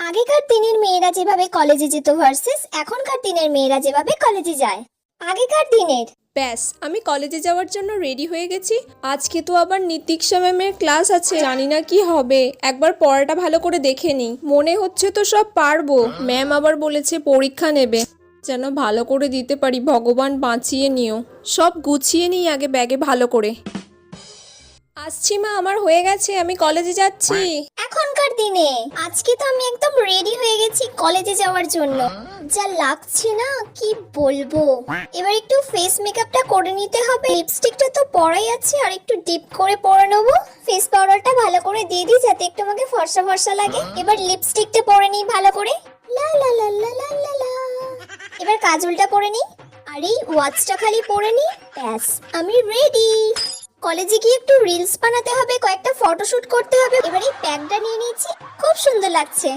আগেকার দিনের মেয়েরা যেভাবে কলেজে যেত ভার্সেস এখনকার দিনের মেয়েরা যেভাবে কলেজে যায়। আগেকার দিনের ব্যাস আমি কলেজে যাওয়ার জন্য রেডি হয়ে গেছি। আজকে তো আবার নীতিক্ষা ম্যামের ক্লাস আছে, জানি না কি হবে। একবার পড়াটা ভালো করে দেখে নিই। মনে হচ্ছে তো সব পারবো। ম্যাম আবার বলেছে পরীক্ষা নেবে, যেন ভালো করে দিতে পারি। ভগবান বাঁচিয়ে নিও। সব গুছিয়ে নিই আগে ব্যাগে ভালো করে। আসছি মা, আমার হয়ে গেছে, আমি কলেজে যাচ্ছি। এখনকার দিনে আজকে তো আমি একদম রেডি হয়ে গেছি কলেজে যাওয়ার জন্য। যা লাগছে না কি বলবো। এবার একটু ফেস মেকআপটা করে নিতে হবে। লিপস্টিকটা তো পরাই আছে, আর একটু ডিপ করে পরে নেবো। ফেস পাউডারটা ভালো করে দিয়ে দিই যাতে একটু আমাকে ফর্সা ফর্সা লাগে। এবার লিপস্টিকটা পরে নিই ভালো করে। লা লা লা লা লা লা লা। এবার কাজলটা পরে নিই, আর এই ওয়াচটা খালি পরে নিই। ব্যাস আমি রেডি। কলেজে গিয়ে একটু রিলস বানাতে হবে, কয়েকটা ফটোশুট করতে হবে। এবার এই প্যাকটা নিয়ে নিয়েছি, খুব সুন্দর লাগছে।